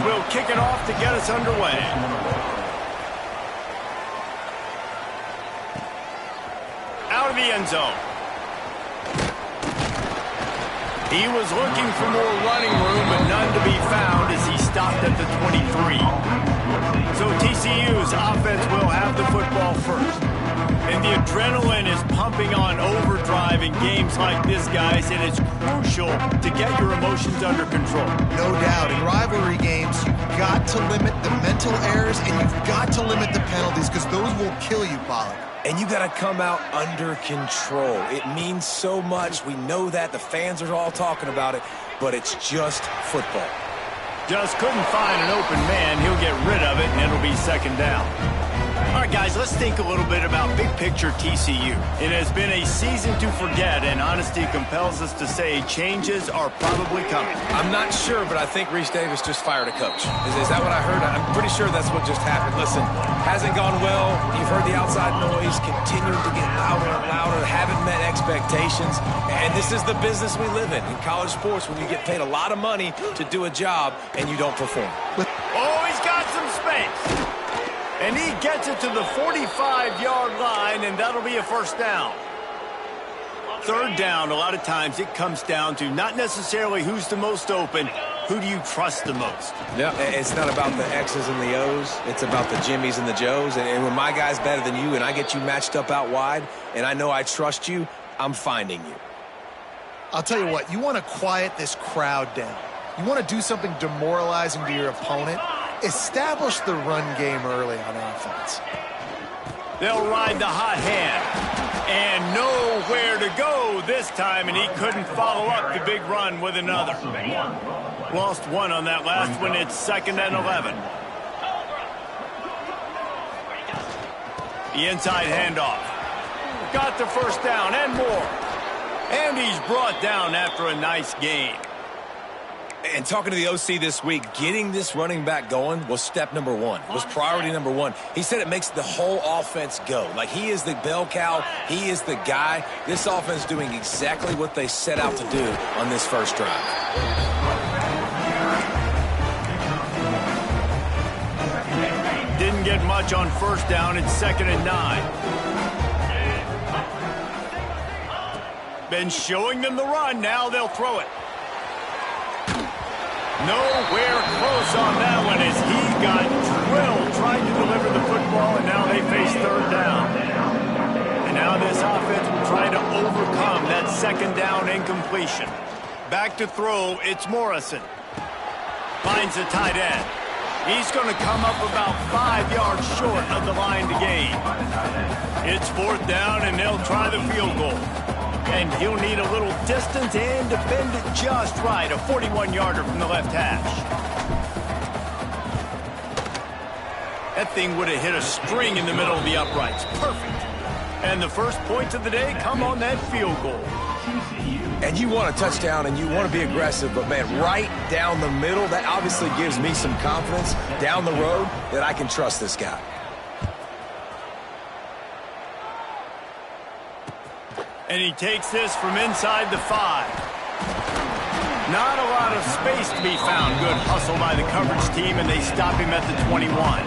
will kick it off to get us underway. Out of the end zone. He was looking for more running room, but none to be found as he stopped at the 23. So TCU's offense will have the football first. And the adrenaline is pumping on overdrive in games like this, guys, and it's crucial to get your emotions under control. No doubt. In rivalry games, you've got to limit the mental errors and you've got to limit the penalties because those will kill you, Pollard. And you got to come out under control. It means so much. We know that. The fans are all talking about it, but it's just football. Just couldn't find an open man. He'll get rid of it, and it'll be second down. All right, guys, let's think a little bit about big picture TCU. It has been a season to forget, and honesty compels us to say changes are probably coming. I'm not sure, but I think Reese Davis just fired a coach. Is that what I heard? I'm pretty sure that's what just happened. Listen, hasn't gone well. You've heard the outside noise, continuing to get louder and louder, haven't met expectations. And this is the business we live in college sports, when you get paid a lot of money to do a job and you don't perform. Oh, he's got some space. And he gets it to the 45-yard line, and that'll be a first down. Third down, a lot of times it comes down to not necessarily who's the most open, who do you trust the most? Yeah, it's not about the X's and the O's. It's about the Jimmys and the Joes. And when my guy's better than you and I get you matched up out wide and I know I trust you, I'm finding you. I'll tell you what, you want to quiet this crowd down. You want to do something demoralizing to your opponent. Establish the run game early on offense. They'll ride the hot hand. And nowhere to go this time, and he couldn't follow up the big run with another. Lost one on that last one. It's 2nd and 11. The inside handoff. Got the first down and more. And he's brought down after a nice gain. And talking to the OC this week, getting this running back going was step number one, was priority number one. He said it makes the whole offense go. Like, he is the bell cow. He is the guy. This offense doing exactly what they set out to do on this first drive. Didn't get much on first down. It's 2nd and 9. Been showing them the run. Now they'll throw it. Nowhere close on that one as he got drilled trying to deliver the football, and now they face third down. And now this offense will try to overcome that second down incompletion. Back to throw, it's Morrison. Finds the tight end. He's going to come up about 5 yards short of the line to gain. It's 4th down, and they'll try the field goal. And he'll need a little distance and defend it just right. A 41-yarder from the left hash. That thing would have hit a string in the middle of the uprights. Perfect. And the first points of the day come on that field goal. And you want a touchdown and you want to be aggressive, but, man, right down the middle, that obviously gives me some confidence down the road that I can trust this guy. And he takes this from inside the 5. Not a lot of space to be found. Good hustle by the coverage team, and they stop him at the 21.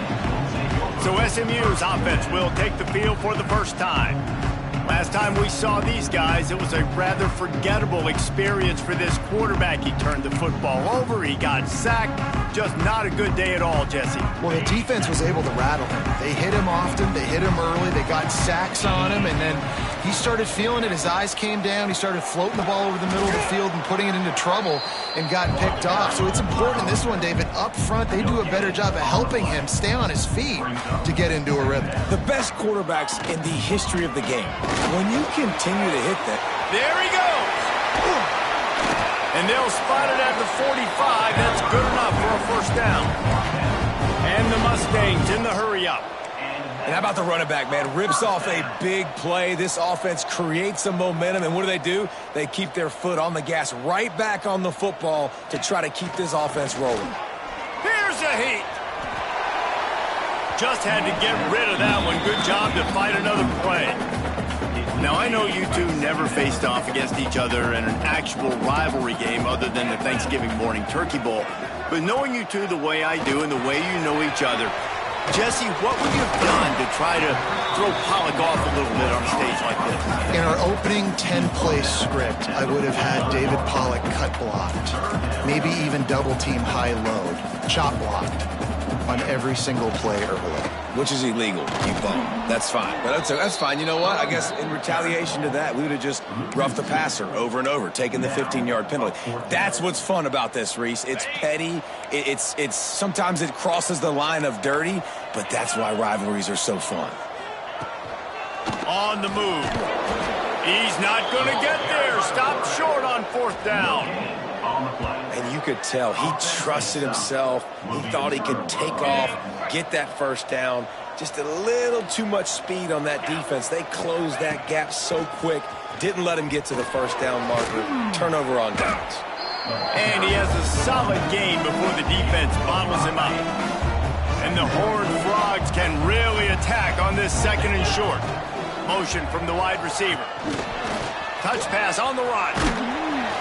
So SMU's offense will take the field for the first time. Last time we saw these guys, it was a rather forgettable experience for this quarterback. He turned the football over. He got sacked. Just not a good day at all, Jesse. Well, the defense was able to rattle him. They hit him often. They hit him early. They got sacks on him, and then he started feeling it. His eyes came down. He started floating the ball over the middle of the field and putting it into trouble and got picked off. So it's important in this one, David. Up front, they do a better job of helping him stay on his feet to get into a rhythm. The best quarterbacks in the history of the game. When you continue to hit that. There he goes. And they'll spot it at the 45. That's good enough for a first down. And the Mustangs in the hurry-up. And how about the running back, man? Rips off a big play. This offense creates some momentum. And what do? They keep their foot on the gas right back on the football to try to keep this offense rolling. Here's a heat. Just had to get rid of that one. Good job to fight another play. Now, I know you two never faced off against each other in an actual rivalry game other than the Thanksgiving morning Turkey Bowl. But knowing you two the way I do and the way you know each other, Jesse, what would you have done to try to throw Pollock off a little bit on a stage like this? In our opening 10-play script, I would have had David Pollock cut blocked, maybe even double-team high-load, chop blocked on every single play early. Which is illegal. You bum. That's fine. But that's fine. You know what? I guess in retaliation to that, we would have just roughed the passer over and over, taking the 15-yard penalty. That's what's fun about this, Reese. It's petty. It's sometimes it crosses the line of dirty, but that's why rivalries are so fun. On the move. He's not going to get there. Stop short on 4th down. And you could tell he trusted himself. He thought he could take off, get that first down. Just a little too much speed on that defense. They closed that gap so quick. Didn't let him get to the first down marker. Turnover on downs. And he has a solid gain before the defense bottles him up. And the Horned Frogs can really attack on this 2nd and short. Motion from the wide receiver. Touch pass on the run.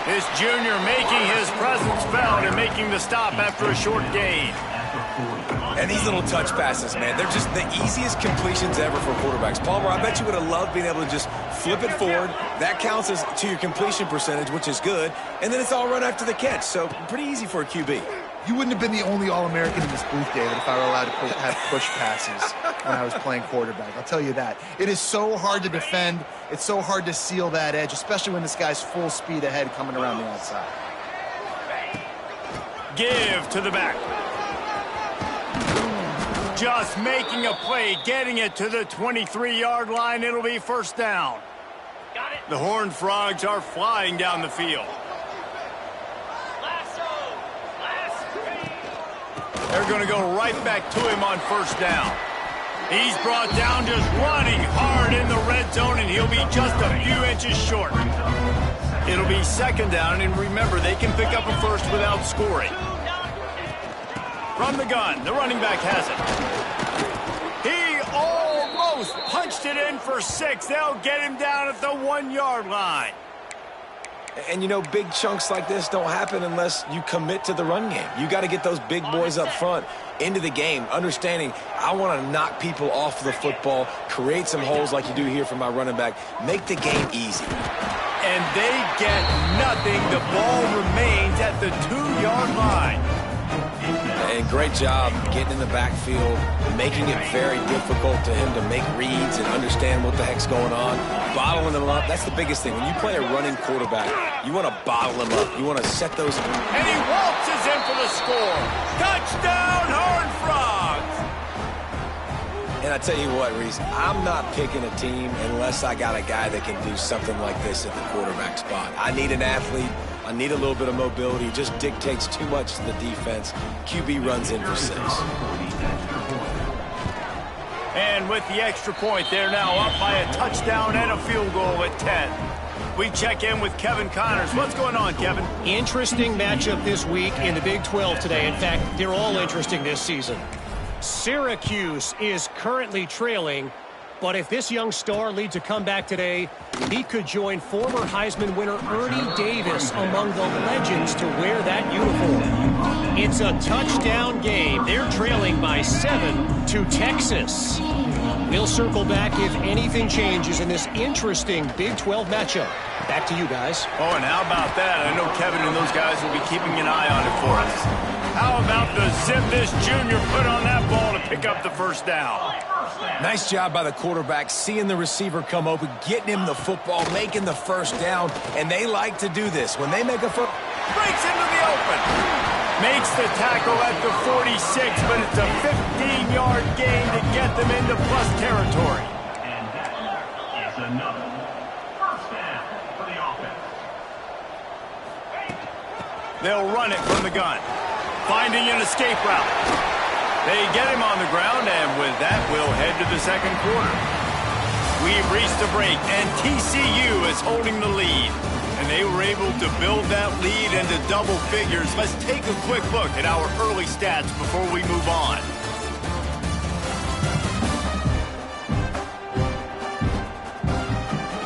This junior making his presence felt and making the stop after a short gain. And these little touch passes, man, they're just the easiest completions ever for quarterbacks. Palmer, I bet you would have loved being able to just flip it forward. That counts as to your completion percentage, which is good. And then it's all run after the catch. So pretty easy for a QB. You wouldn't have been the only All-American in this booth, David, if I were allowed to have push passes when I was playing quarterback. I'll tell you that. It is so hard to defend. It's so hard to seal that edge, especially when this guy's full speed ahead coming around the outside. Give to the back. Just making a play, getting it to the 23-yard line. It'll be 1st down. The Horned Frogs are flying down the field. They're going to go right back to him on 1st down. He's brought down just running hard in the red zone, and he'll be just a few inches short. It'll be 2nd down, and remember, they can pick up a first without scoring. From the gun, the running back has it. He almost punched it in for 6. They'll get him down at the 1-yard line. And, you know, big chunks like this don't happen unless you commit to the run game. You got to get those big boys up front into the game, understanding I want to knock people off the football, create some holes like you do here for my running back, make the game easy. And they get nothing. The ball remains at the 2-yard line. And great job getting in the backfield, making it very difficult to him to make reads and understand what the heck's going on, bottling them up. That's the biggest thing. When you play a running quarterback, you want to bottle them up. You want to set those. And he waltzes in for the score. Touchdown, Horned Frogs. And I tell you what, Reese, I'm not picking a team unless I got a guy that can do something like this at the quarterback spot. I need an athlete. I need a little bit of mobility. It just dictates too much to the defense. QB runs in for 6. And with the extra point, they're now up by a touchdown and a field goal at 10. We check in with Kevin Connors. What's going on, Kevin? Interesting matchup this week in the Big 12 today. In fact, they're all interesting this season. Syracuse is currently trailing, but if this young star leads a comeback today, he could join former Heisman winner Ernie Davis among the legends to wear that uniform. It's a touchdown game. They're trailing by 7 to Texas. We'll circle back if anything changes in this interesting Big 12 matchup. Back to you guys. Oh, and how about that? I know Kevin and those guys will be keeping an eye on it for us. How about the zip this junior put on that ball to pick up the 1st down? Nice job by the quarterback, seeing the receiver come open, getting him the football, making the 1st down, and they like to do this. When they make a foot, breaks into the open. Makes the tackle at the 46, but it's a 15-yard gain to get them into plus territory. And that is another 1st down for the offense. They'll run it from the gun, finding an escape route. They get him on the ground, and with that, we'll head to the 2nd quarter. We've reached a break, and TCU is holding the lead. And they were able to build that lead into double figures. Let's take a quick look at our early stats before we move on.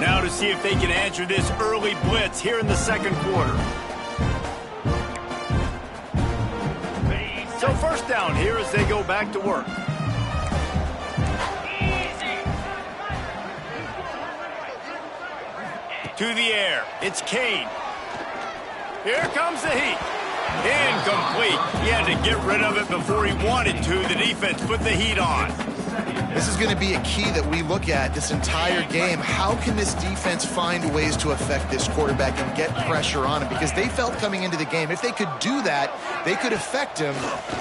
Now to see if they can answer this early blitz here in the 2nd quarter. So first down here as they go back to work. To the air. It's Kane. Here comes the heat. Incomplete. He had to get rid of it before he wanted to. The defense put the heat on. This is going to be a key that we look at this entire game. How can this defense find ways to affect this quarterback and get pressure on him? Because they felt coming into the game, if they could do that, they could affect him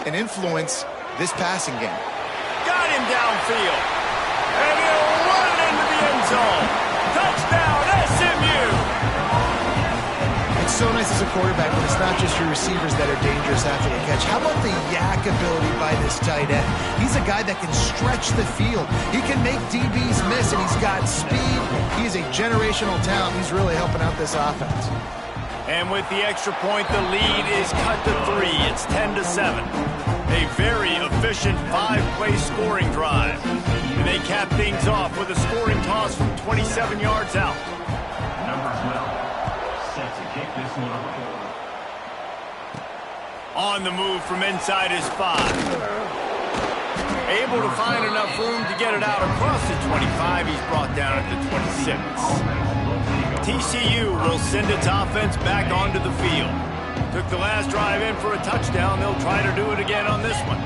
and influence this passing game. Got him downfield. And he'll run it into the end zone. Touchdown, SMU! It's so nice as a quarterback when it's not just your receivers that are dangerous after the catch. How about the yak ability by this tight end? He's a guy that can stretch the field. He can make DBs miss, and he's got speed. He's a generational talent. He's really helping out this offense. And with the extra point, the lead is cut to 3. It's 10-7. A very efficient 5-play scoring drive. And they cap things off with a scoring toss from 27 yards out. Number 12, set to kick this one away. On the move from inside his 5. Able to find enough room to get it out across the 25. He's brought down at the 26. TCU will send its offense back onto the field. Took the last drive in for a touchdown. They'll try to do it again on this one.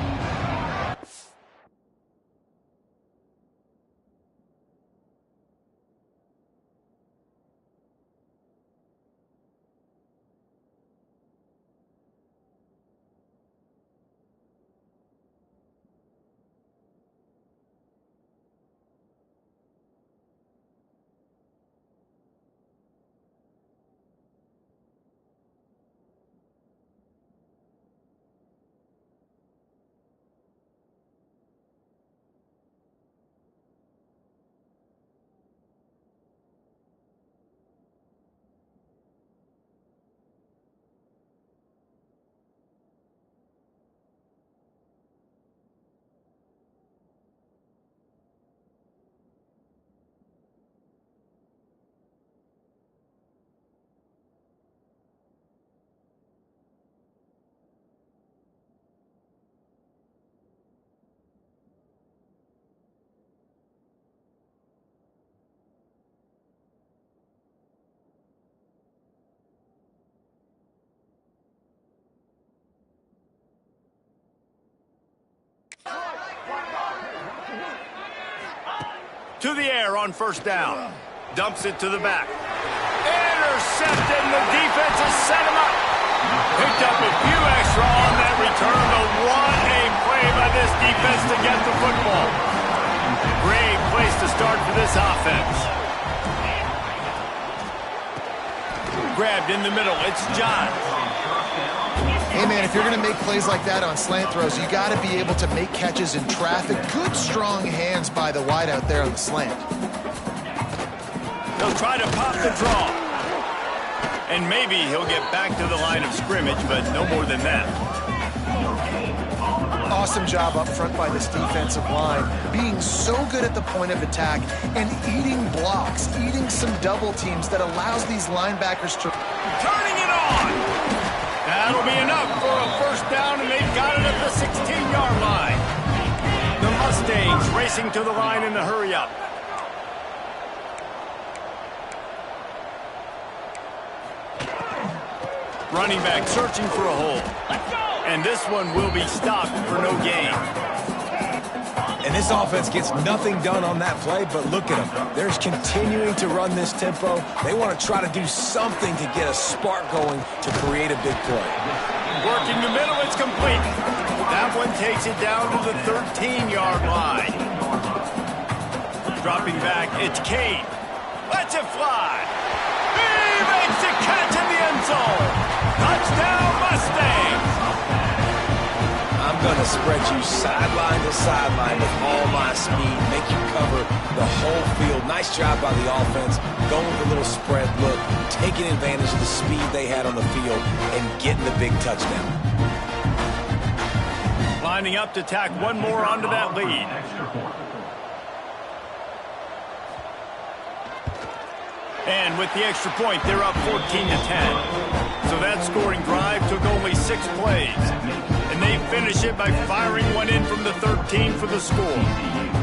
To the air on first down. Dumps it to the back. Intercepted, and the defense has set him up. Picked up a few extra on that return, but what a play by this defense to get the football. Great place to start for this offense. Grabbed in the middle. It's John. Hey, man, if you're going to make plays like that on slant throws, you got to be able to make catches in traffic. Good, strong hands by the wideout there on the slant. He'll try to pop the draw. And maybe he'll get back to the line of scrimmage, but no more than that. Awesome job up front by this defensive line, being so good at the point of attack and eating blocks, eating some double teams that allows these linebackers to... Turning it on! That'll be enough for a first down, and they've got it at the 16-yard line. The Mustangs racing to the line in the hurry-up. Running back searching for a hole. And this one will be stopped for no gain. And this offense gets nothing done on that play, but look at them. They're continuing to run this tempo. They want to try to do something to get a spark going to create a big play. Working the middle, it's complete. That one takes it down to the 13-yard line. Dropping back, it's Kane. Lets it fly. He makes a catch in the end zone. Touchdown, Mustangs. I'm going to spread you sideline to sideline with all my speed, make you cover the whole field. Nice job by the offense, going with a little spread look, taking advantage of the speed they had on the field, and getting the big touchdown. Lining up to tack one more onto that lead. And with the extra point, they're up 14-10. So that scoring drive took only 6 plays. And they finish it by firing one in from the 13 for the score.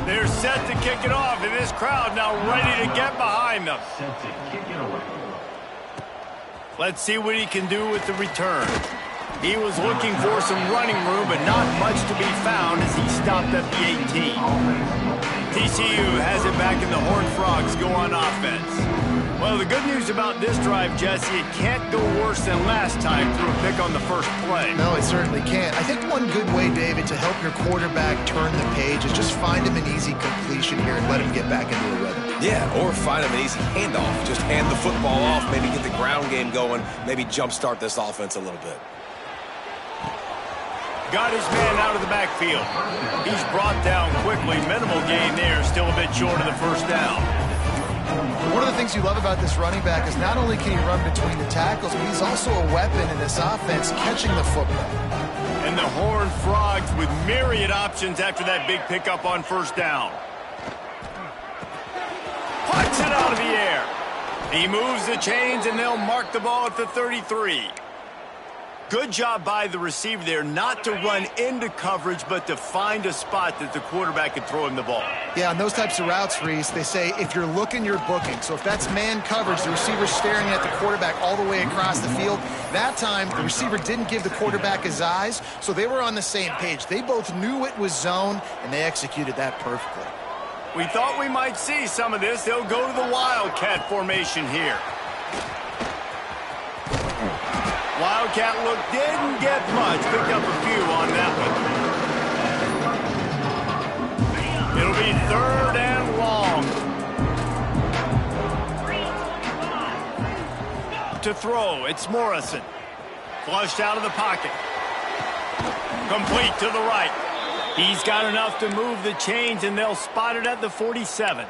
They're set to kick it off, and this crowd now ready to get behind them. Set to kick it away. Let's see what he can do with the return. He was looking for some running room, but not much to be found as he stopped at the 18. TCU has it back, and the Horned Frogs go on offense. Well, the good news about this drive, Jesse, it can't go worse than last time through a pick on the first play. No, it certainly can't. I think one good way, David, to help your quarterback turn the page is just find him an easy completion here and let him get back into a rhythm. Yeah, or find him an easy handoff. Just hand the football off, maybe get the ground game going, maybe jumpstart this offense a little bit. Got his man out of the backfield. He's brought down quickly. Minimal gain there, still a bit short of the first down. One of the things you love about this running back is not only can he run between the tackles, but he's also a weapon in this offense catching the football. And the Horned Frogs with myriad options after that big pickup on first down. Puts it out of the air. He moves the chains, and they'll mark the ball at the 33. Good job by the receiver there not to run into coverage, but to find a spot that the quarterback could throw him the ball. Yeah, on those types of routes, Reese, they say if you're looking, you're booking. So if that's man coverage, the receiver's staring at the quarterback all the way across the field. That time, the receiver didn't give the quarterback his eyes, so they were on the same page. They both knew it was zone, and they executed that perfectly. We thought we might see some of this. They'll go to the Wildcat formation here. Wildcat look didn't get much. Picked up a few on that one. It'll be third and long. To throw, it's Morrison. Flushed out of the pocket. Complete to the right. He's got enough to move the chains, and they'll spot it at the 47.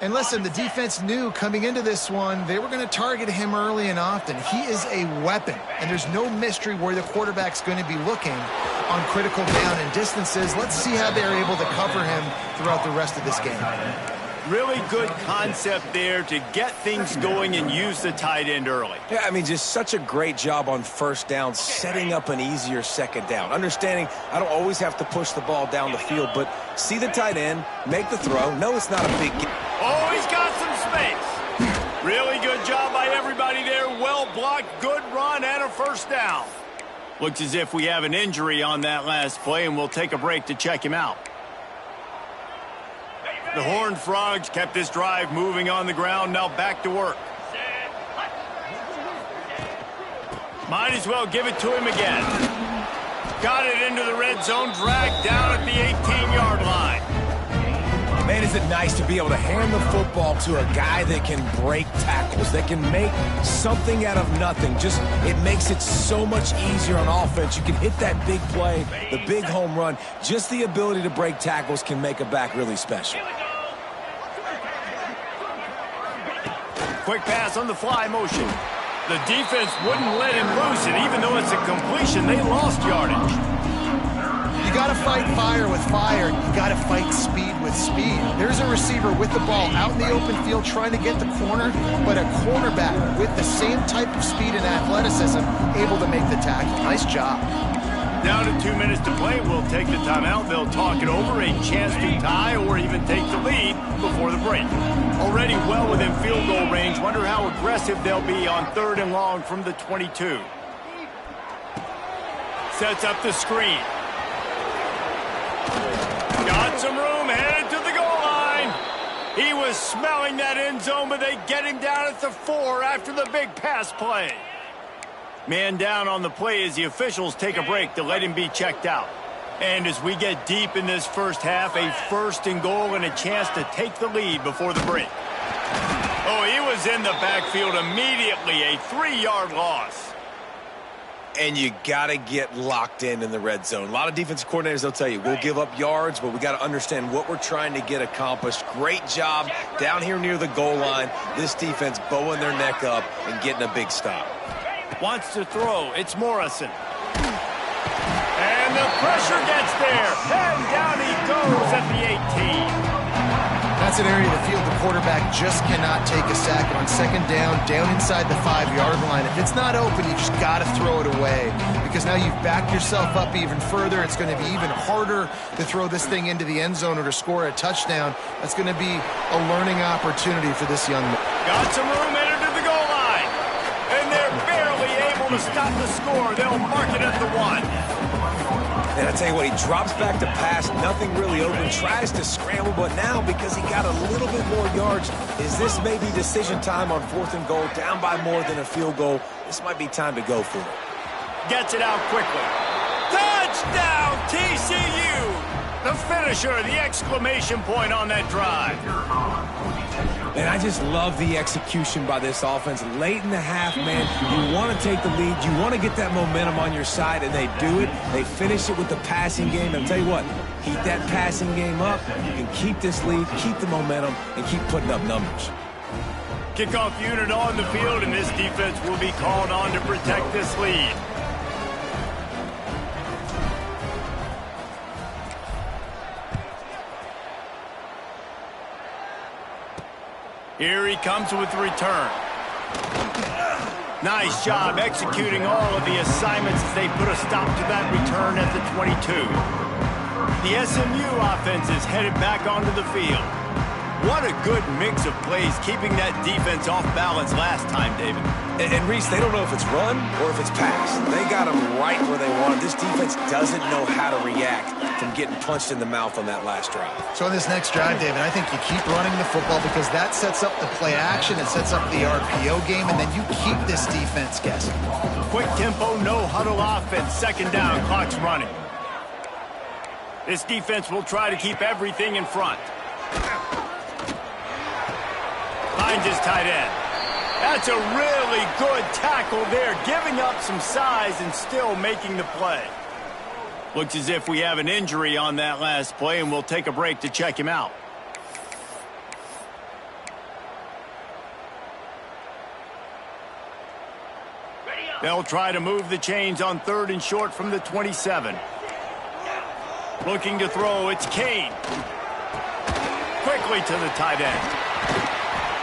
And listen, the defense knew coming into this one, they were going to target him early and often. He is a weapon, and there's no mystery where the quarterback's going to be looking on critical down and distances. Let's see how they're able to cover him throughout the rest of this game. Really good concept there to get things going and use the tight end early. Yeah, I mean, just such a great job on first down, setting up an easier second down. Understanding I don't always have to push the ball down the field, but see the tight end, make the throw. No, it's not a big game. Oh, he's got some space. Really good job by everybody there. Well blocked, good run, and a first down. Looks as if we have an injury on that last play, and we'll take a break to check him out. The Horned Frogs kept this drive moving on the ground. Now back to work. Might as well give it to him again. Got it into the red zone, dragged down at the 18-yard line. Man, is it nice to be able to hand the football to a guy that can break tackles, that can make something out of nothing. Just, it makes it so much easier on offense. You can hit that big play, the big home run. Just the ability to break tackles can make a back really special. Quick pass on the fly motion. The defense wouldn't let him loose, and even though it's a completion, they lost yardage. You got to fight fire with fire. You got to fight speed with speed. There's a receiver with the ball out in the open field trying to get the corner, but a cornerback with the same type of speed and athleticism able to make the tackle. Nice job. Down to 2 minutes to play. We'll take the timeout. They'll talk it over, a chance to tie or even take the lead before the break. Already well within field goal range. Wonder how aggressive they'll be on third and long from the 22. Sets up the screen. Got some room, headed to the goal line. He was smelling that end zone, but they get him down at the 4 after the big pass play. Man down on the play as the officials take a break to let him be checked out. And as we get deep in this first half, a first and goal and a chance to take the lead before the break. Oh, he was in the backfield immediately, a 3-yard loss. And you got to get locked in the red zone. A lot of defensive coordinators, they'll tell you, we'll give up yards, but we got to understand what we're trying to get accomplished. Great job down here near the goal line. This defense bowing their neck up and getting a big stop. Wants to throw. It's Morrison. And the pressure gets there. And down he goes at the 18. That's an area of the field the quarterback just cannot take a sack. On second down inside the 5-yard line. If it's not open, you just got to throw it away because now you've backed yourself up even further. It's going to be even harder to throw this thing into the end zone or to score a touchdown. That's going to be a learning opportunity for this young man. Got some room headed to the goal line. And they're barely able to stop the score. They'll mark it at the 1. And I tell you what, he drops back to pass, nothing really open, tries to scramble, but now because he got a little bit more yards, is this maybe decision time on 4th and goal, down by more than a field goal? This might be time to go for it. Gets it out quickly. Touchdown, TCU! The finisher, the exclamation point on that drive. And I just love the execution by this offense. Late in the half, man, you want to take the lead. You want to get that momentum on your side, and they do it. They finish it with the passing game. And I'll tell you what, keep that passing game up. You can keep this lead, keep the momentum, and keep putting up numbers. Kickoff unit on the field, and this defense will be called on to protect this lead. Here he comes with the return. Nice job executing all of the assignments as they put a stop to that return at the 22. The SMU offense is headed back onto the field. What a good mix of plays, keeping that defense off balance last time, David. And Reese, they don't know if it's run or if it's pass. They got them right where they want it. This defense doesn't know how to react from getting punched in the mouth on that last drive. So on this next drive, David, I think you keep running the football because that sets up the play action, it sets up the RPO game, and then you keep this defense guessing. Quick tempo, no huddle offense, 2nd down, clock's running. This defense will try to keep everything in front. Finds his tight end. That's a really good tackle there, giving up some size and still making the play. Looks as if we have an injury on that last play, and we'll take a break to check him out. They'll try to move the chains on 3rd and short from the 27. Looking to throw, it's Kane. Quickly to the tight end.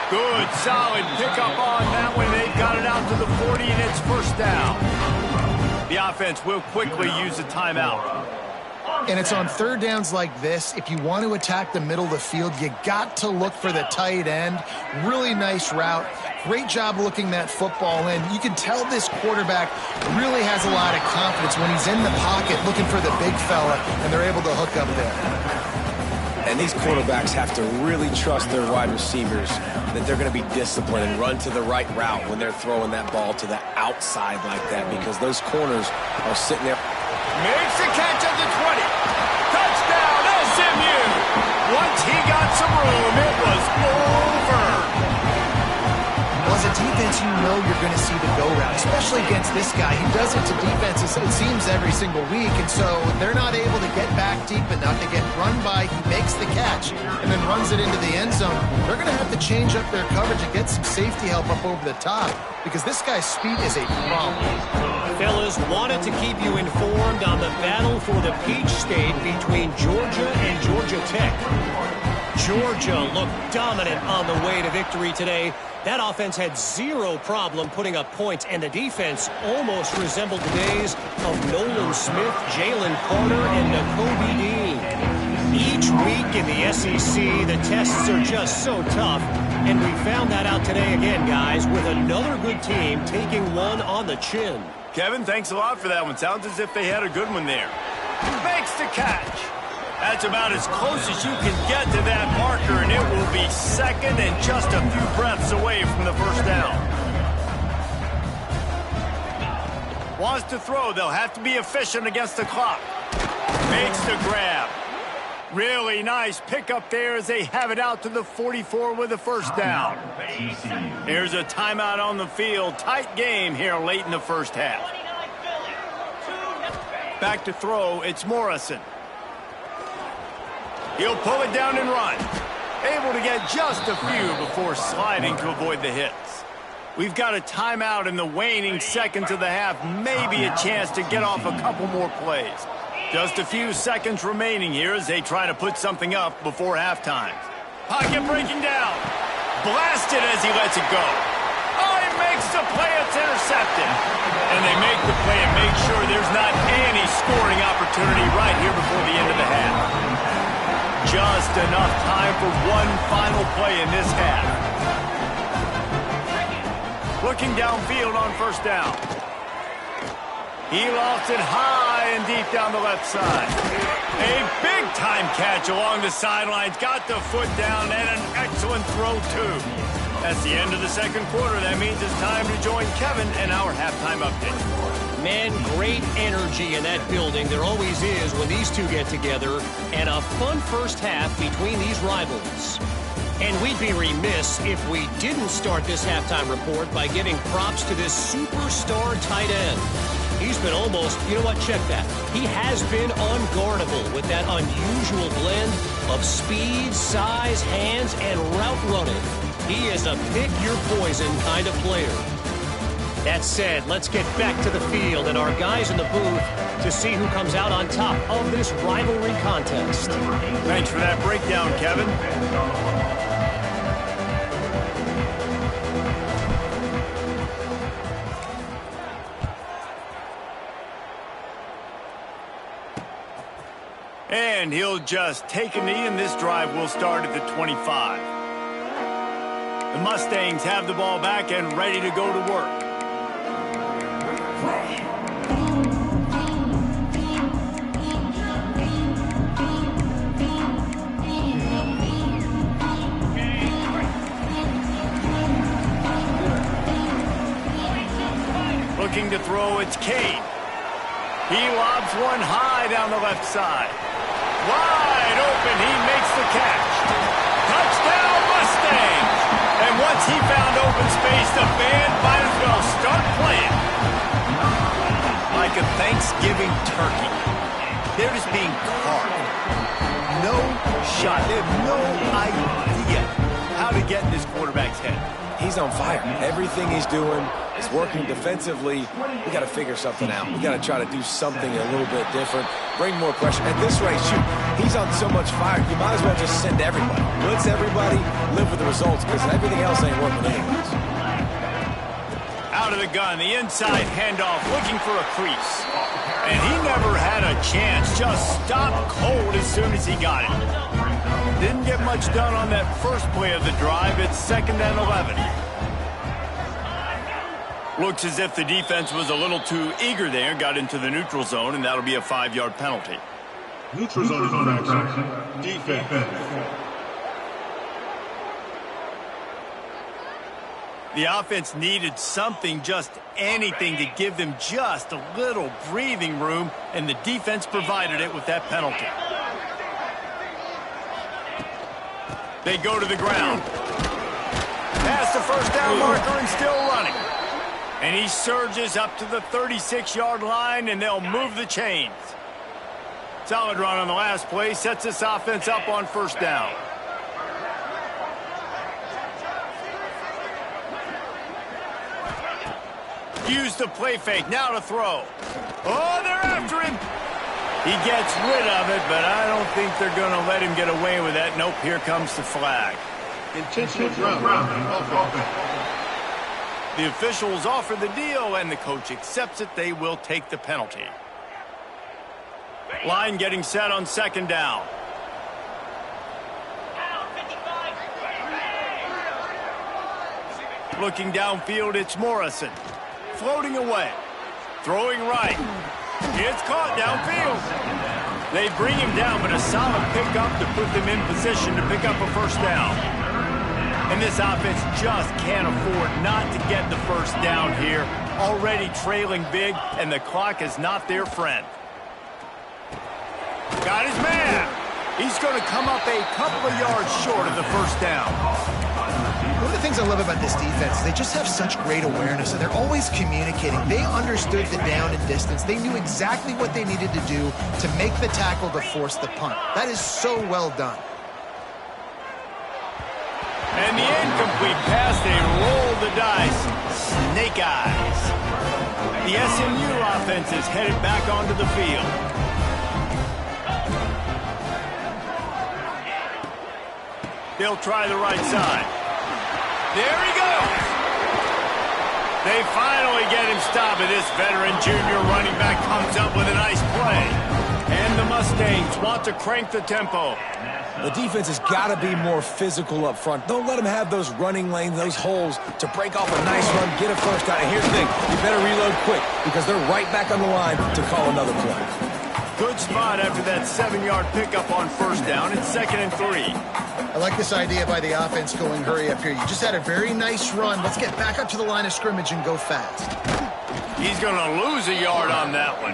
Good, solid pickup on that one. They've got it out to the 40, and it's 1st down. The offense will quickly use a timeout. And it's on 3rd downs like this. If you want to attack the middle of the field, you got to look for the tight end. Really nice route. Great job looking that football in. You can tell this quarterback really has a lot of confidence when he's in the pocket looking for the big fella, and they're able to hook up there. And these quarterbacks have to really trust their wide receivers that they're going to be disciplined and run to the right route when they're throwing that ball to the outside like that, because those corners are sitting there. Makes the catch at the 20. Touchdown, SMU. Once he got some room, it was over. Well, as a defense, you know you're going to see the go route, especially against this guy. He does it to defenses, it seems, every single week, and so they're not able to get back deep enough to get run by. He makes the catch and then runs it into the end zone. They're going to have to change up their coverage and get some safety help up over the top because this guy's speed is a problem. Fellas, wanted to keep you informed on the battle for the Peach State between Georgia and Georgia Tech. Georgia looked dominant on the way to victory today. That offense had zero problem putting up points, and the defense almost resembled the days of Nolan Smith, Jalen Carter, and Nakobe Dean. Each week in the SEC, the tests are just so tough, and we found that out today again, guys, with another good team taking one on the chin. Kevin, thanks a lot for that one. Sounds as if they had a good one there. Makes the catch. That's about as close as you can get to that marker, and it will be 2nd and just a few breaths away from the 1st down. Wants to throw. They'll have to be efficient against the clock. Makes the grab. Really nice pickup there as they have it out to the 44 with the 1st down. Here's a timeout on the field. Tight game here late in the 1st half. Back to throw. It's Morrison. He'll pull it down and run. Able to get just a few before sliding to avoid the hits. We've got a timeout in the waning seconds of the half. Maybe a chance to get off a couple more plays. Just a few seconds remaining here as they try to put something up before halftime. Pocket breaking down. Blasted as he lets it go. Oh, he makes a play. It's intercepted. And they make the play and make sure there's not any scoring opportunity right here before the end of the half. Just enough time for one final play in this half. Looking downfield on first down. He lost it high and deep down the left side. A big-time catch along the sidelines. Got the foot down and an excellent throw, too. That's the end of the second quarter. That means it's time to join Kevin in our halftime update. Man, great energy in that building. There always is when these two get together. And a fun first half between these rivals. And we'd be remiss if we didn't start this halftime report by giving props to this superstar tight end. He's been almost, you know what, check that. He has been unguardable with that unusual blend of speed, size, hands, and route running. He is a pick-your-poison kind of player. That said, let's get back to the field and our guys in the booth to see who comes out on top of this rivalry contest. Thanks for that breakdown, Kevin. And he'll just take a knee, and this drive will start at the 25. The Mustangs have the ball back and ready to go to work. Looking to throw, it's Cade. He lobs one high down the left side. Wide open, he makes the catch. Touchdown, Mustangs! And once he found open space, the band might as well start playing. Like a Thanksgiving turkey. They're just being carved. No shot. They have no idea how to get in this quarterback's head. He's on fire. Everything he's doing is working defensively. We got to figure something out. We got to try to do something a little bit different. Bring more pressure. At this rate, shoot, he's on so much fire. You might as well just send everybody. Blitz everybody, live with the results, because everything else ain't working anyways. Out of the gun, the inside handoff, looking for a crease. And he never had a chance. Just stopped cold as soon as he got it. Didn't get much done on that first play of the drive. It's 2nd and 11. Looks as if the defense was a little too eager there, got into the neutral zone, and that'll be a 5-yard penalty. Neutral zone infraction. Defense. The offense needed something, just anything, to give them just a little breathing room, and the defense provided it with that penalty. They go to the ground. Past the first down marker and still running. And he surges up to the 36-yard line, and they'll move the chains. Solid run on the last play, sets this offense up on first down. Use the play fake, now to throw. Oh, they're after him. He gets rid of it, but I don't think they're going to let him get away with that. Nope, here comes the flag. Intentional ground. The officials offer the deal, and the coach accepts it. They will take the penalty. Line getting set on 2nd down. Looking downfield, it's Morrison. Floating away. Throwing right. It's caught downfield. They bring him down, but a solid pickup to put them in position to pick up a first down. And this offense just can't afford not to get the first down here. Already trailing big, and the clock is not their friend. Got his man. He's going to come up a couple of yards short of the first down. One of the things I love about this defense is they just have such great awareness, and they're always communicating. They understood the down and distance. They knew exactly what they needed to do to make the tackle to force the punt. That is so well done. And the incomplete pass, they roll the dice. Snake eyes. The SMU offense is headed back onto the field. They'll try the right side. There he goes. They finally get him stopped, and this veteran junior running back comes up with a nice play. And the Mustangs want to crank the tempo. The defense has got to be more physical up front. Don't let them have those running lanes, those holes to break off a nice run, get a first down. And here's the thing, you better reload quick because they're right back on the line to call another play. Good spot after that 7-yard pickup on first down. It's 2nd and 3. I like this idea by the offense going hurry up here. You just had a very nice run. Let's get back up to the line of scrimmage and go fast. He's going to lose a yard on that one.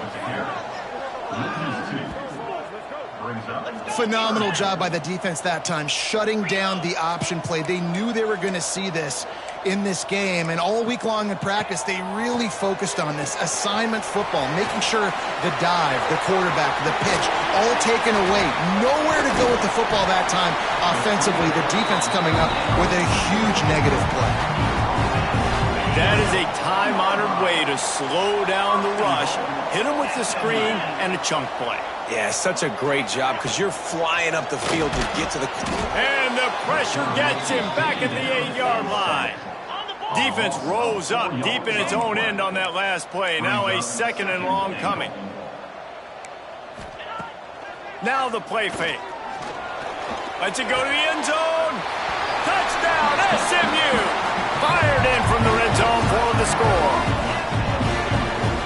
Phenomenal job by the defense that time, shutting down the option play. They knew they were going to see this in this game, and all week long in practice, they really focused on this assignment football, making sure the dive, the quarterback, the pitch, all taken away. Nowhere to go with the football that time offensively. The defense coming up with a huge negative play. That is a time-honored way to slow down the rush, hit him with the screen, and a chunk play. Yeah, such a great job because you're flying up the field to get to the... And the pressure gets him back at the 8-yard line. Defense rolls up deep in its own end on that last play. Now a 2nd and long coming. Now the play fake. Lets it go to the end zone. Touchdown, SMU. Fired in from the red zone for the score.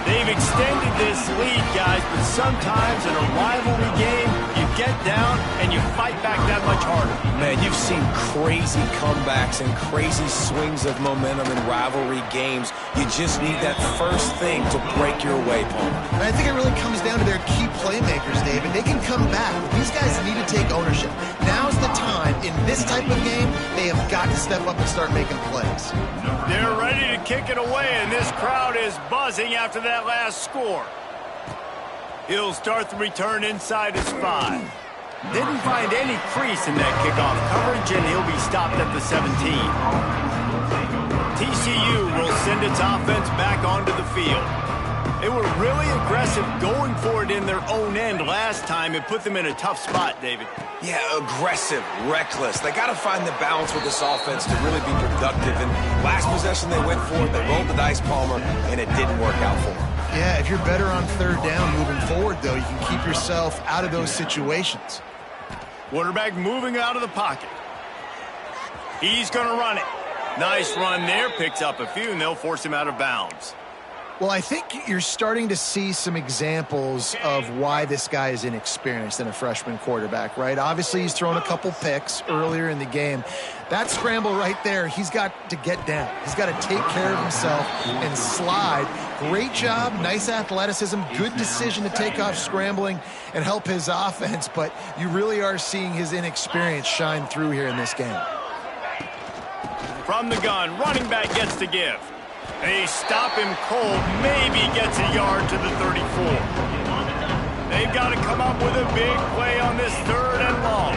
They've extended this lead, guys, but sometimes in a rivalry game, you get down and you fight back that much harder. Man, you've seen crazy comebacks and crazy swings of momentum in rivalry games. You just need that first thing to break your way, Paul. And I think it really comes down to their key playmakers, David. They can come back. These guys need to take ownership. Now's the time. In this type of game, they have got to step up and start making plays. They're ready to kick it away, and this crowd is buzzing after that last score. He'll start the return inside his 5. Didn't find any crease in that kickoff coverage, and he'll be stopped at the 17. TCU will send its offense back onto the field. They were really aggressive going for it in their own end last time. It put them in a tough spot, David. Yeah, aggressive, reckless. They got to find the balance with this offense to really be productive. And last possession they went for it, they rolled the dice, Palmer, and it didn't work out for them. Yeah, if you're better on 3rd down moving forward, though, you can keep yourself out of those situations. Quarterback moving out of the pocket. He's going to run it. Nice run there. Picks up a few, and they'll force him out of bounds. Well, I think you're starting to see some examples of why this guy is inexperienced in a freshman quarterback, right? Obviously, he's thrown a couple picks earlier in the game. That scramble right there, he's got to get down. He's got to take care of himself and slide. Great job, nice athleticism, good decision to take off scrambling and help his offense, but you really are seeing his inexperience shine through here in this game. From the gun, running back gets to give. They stop him cold, maybe gets a yard to the 34. They've got to come up with a big play on this 3rd and long.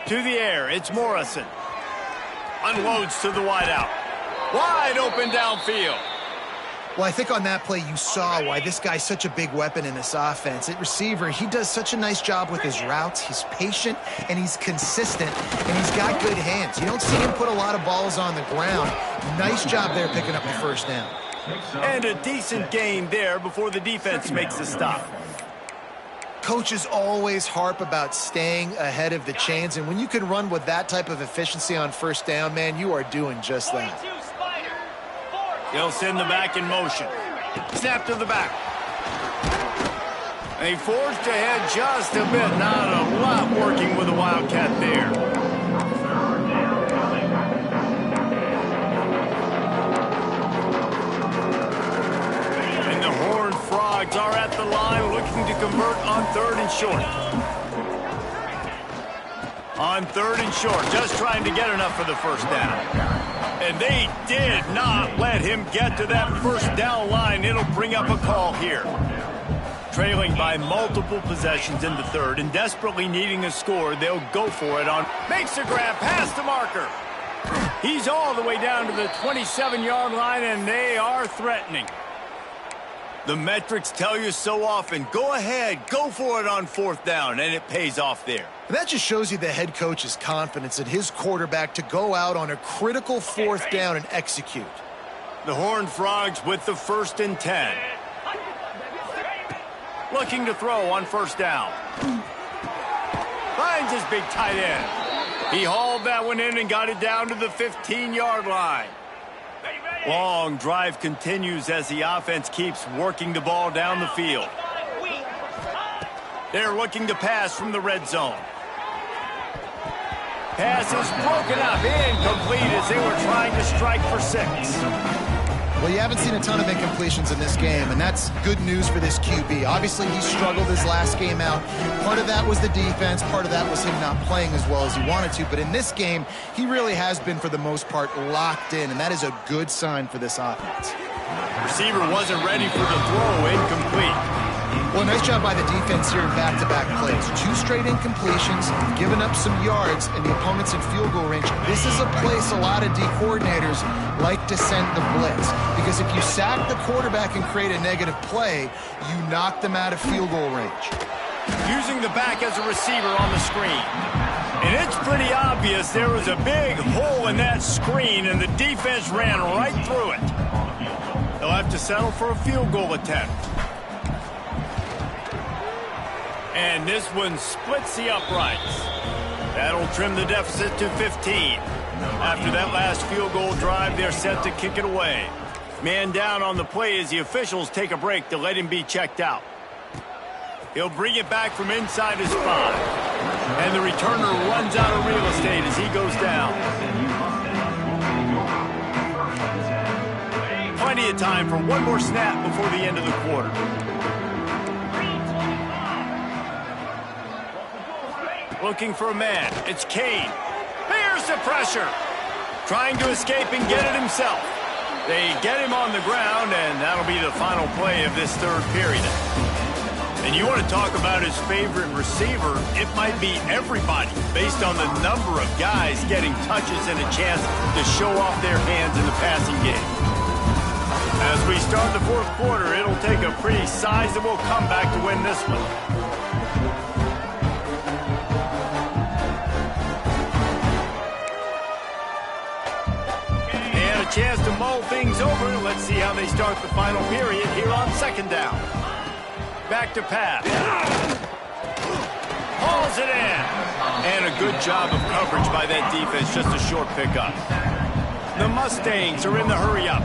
To the air, it's Morrison. Unloads to the wideout. Wide open downfield. Well, I think on that play you saw why this guy's such a big weapon in this offense. At receiver, he does such a nice job with his routes. He's patient, and he's consistent, and he's got good hands. You don't see him put a lot of balls on the ground. Nice job there picking up the 1st down. And a decent gain there before the defense makes the stop. Coaches always harp about staying ahead of the chains, and when you can run with that type of efficiency on 1st down, man, you are doing just that. They'll send the back in motion. Snap to the back. They forced ahead just a bit. Not a lot working with the Wildcat there. And the Horned Frogs are at the line looking to convert on 3rd and short. On 3rd and short, just trying to get enough for the 1st down. And they did not let him get to that 1st down line. It'll bring up a call here. Trailing by multiple possessions in the 3rd and desperately needing a score, they'll go for it on. Makes the grab past the marker. He's all the way down to the 27-yard line, and they are threatening. The metrics tell you so often, go ahead, go for it on 4th down, and it pays off there. And that just shows you the head coach's confidence in his quarterback to go out on a critical 4th down and execute. The Horned Frogs with the 1st and 10. Looking to throw on 1st down. Finds his big tight end. He hauled that one in and got it down to the 15-yard line. Long drive continues as the offense keeps working the ball down the field. They're looking to pass from the red zone. Pass is broken up, incomplete as they were trying to strike for 6. Well, you haven't seen a ton of incompletions in this game, and that's good news for this QB. Obviously, he struggled his last game out. Part of that was the defense. Part of that was him not playing as well as he wanted to. But in this game, he really has been, for the most part, locked in, and that is a good sign for this offense. Receiver wasn't ready for the throw, incomplete. Well, nice job by the defense here in back-to-back plays. 2 straight incompletions, giving up some yards, and the opponent's in field goal range. This is a place a lot of D coordinators like to send the blitz, because if you sack the quarterback and create a negative play, you knock them out of field goal range. Using the back as a receiver on the screen. And it's pretty obvious there was a big hole in that screen, and the defense ran right through it. They'll have to settle for a field goal attempt. And this one splits the uprights. That'll trim the deficit to 15. After that last field goal drive, they're set to kick it away. Man down on the play as the officials take a break to let him be checked out. He'll bring it back from inside his 5. And the returner runs out of real estate as he goes down. Plenty of time for one more snap before the end of the quarter. Looking for a man. It's Kane. Here's the pressure. Trying to escape and get it himself. They get him on the ground, and that'll be the final play of this 3rd period. And you want to talk about his favorite receiver, it might be everybody, based on the number of guys getting touches and a chance to show off their hands in the passing game. As we start the 4th quarter, it'll take a pretty sizable comeback to win this one. Chance to mull things over. Let's see how they start the final period here on 2nd down. Back to pass. Hauls it in. And a good job of coverage by that defense. Just a short pickup. The Mustangs are in the hurry up.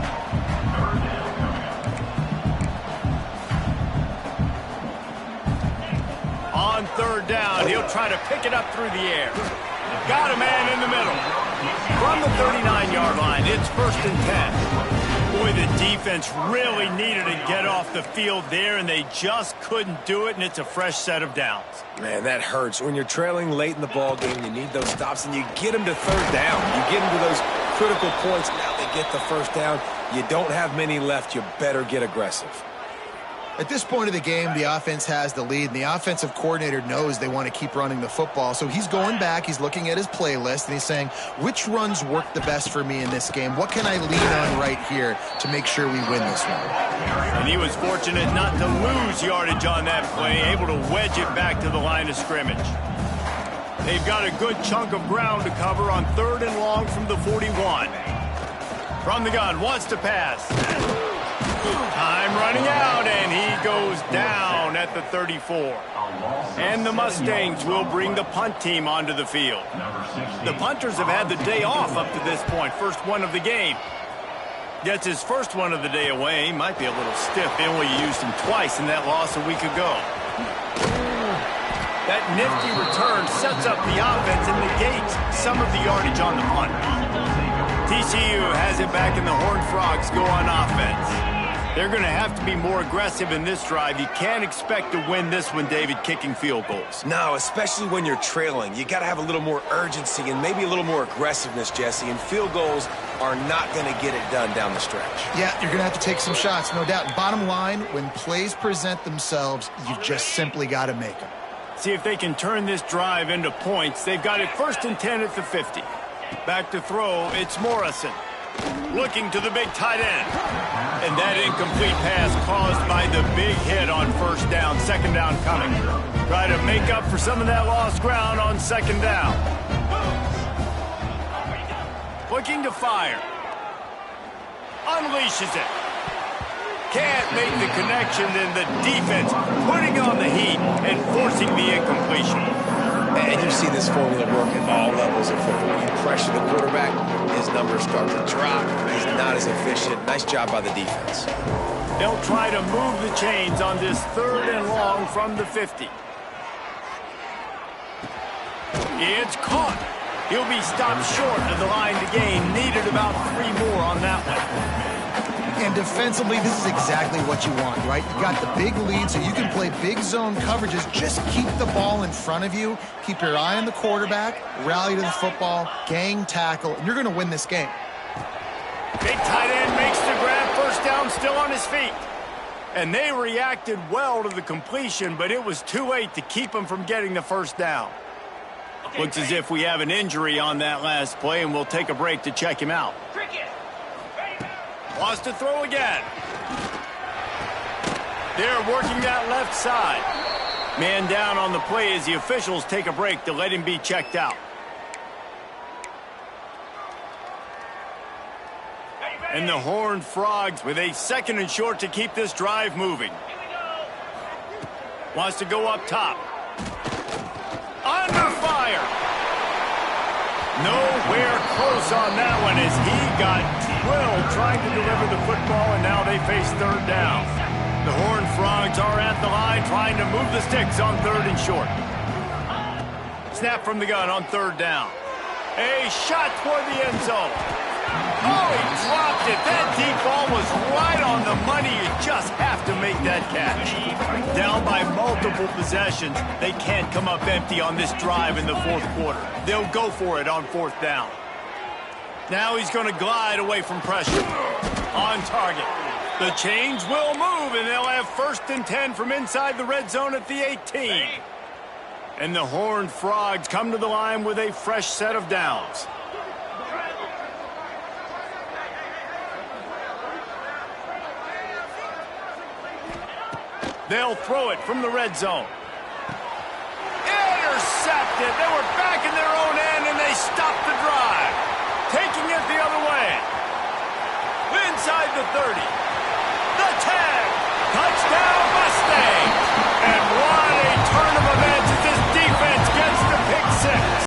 On 3rd down, he'll try to pick it up through the air. Got a man in the middle. From the 39-yard line, it's 1st and 10. Boy, the defense really needed to get off the field there, and they just couldn't do it, and it's a fresh set of downs. Man, that hurts. When you're trailing late in the ball game, you need those stops, and you get them to 3rd down. You get them to those critical points. Now they get the 1st down. You don't have many left. You better get aggressive. At this point of the game, the offense has the lead, and the offensive coordinator knows they want to keep running the football. So he's going back, he's looking at his playlist, and he's saying, which runs work the best for me in this game? What can I lean on right here to make sure we win this one? And he was fortunate not to lose yardage on that play, able to wedge it back to the line of scrimmage. They've got a good chunk of ground to cover on 3rd and long from the 41. From the gun, wants to pass. Time running out, and he goes down at the 34. And the Mustangs will bring the punt team onto the field. The punters have had the day off up to this point, first one of the game. Gets his first one of the day away. Might be a little stiff. They only used him twice in that loss a week ago. That nifty return sets up the offense and negates some of the yardage on the punt. TCU has it back, and the Horned Frogs go on offense. They're going to have to be more aggressive in this drive. You can't expect to win this one, David, kicking field goals. No, especially when you're trailing. You got to have a little more urgency and maybe a little more aggressiveness, Jesse. And field goals are not going to get it done down the stretch. Yeah, you're going to have to take some shots, no doubt. Bottom line, when plays present themselves, you just simply got to make them. See if they can turn this drive into points. They've got it 1st and 10 at the 50. Back to throw, it's Morrison. Looking to the big tight end. And that incomplete pass caused by the big hit on first down. Second down coming. Try to make up for some of that lost ground on second down. Looking to fire. Unleashes it. Can't make the connection, then the defense putting on the heat and forcing the incompletion. And you see this formula work at all levels of football. When you pressure the quarterback, his numbers start to drop. He's not as efficient. Nice job by the defense. They'll try to move the chains on this 3rd and long from the 50. It's caught. He'll be stopped short of the line to gain. Needed about 3 more on that one. And defensively, this is exactly what you want, right? You got the big lead, so you can play big zone coverages. Just keep the ball in front of you. Keep your eye on the quarterback. Rally to the football. Gang tackle. And you're going to win this game. Big tight end makes the grab. First down, still on his feet. And they reacted well to the completion, but it was too late to keep him from getting the first down. Looks as if we have an injury on that last play, and we'll take a break to check him out. Wants to throw again. They're working that left side. Man down on the play as the officials take a break to let him be checked out. And the Horned Frogs with a 2nd and short to keep this drive moving. Wants to go up top. Under fire. Nowhere close on that one as he got drilled trying to deliver the football, and now they face 3rd down. The Horned Frogs are at the line trying to move the sticks on 3rd and short. Snap from the gun on 3rd down. A shot toward the end zone. Oh, he dropped it. That deep ball was right on the money. You just have to make that catch. Down by multiple possessions, they can't come up empty on this drive in the 4th quarter. They'll go for it on 4th down. Now he's going to glide away from pressure. On target. The chains will move, and they'll have 1st and 10 from inside the red zone at the 18. And the Horned Frogs come to the line with a fresh set of downs. They'll throw it from the red zone. Intercepted. They were back in their own end, and they stopped the drive. Taking it the other way. Inside the 30.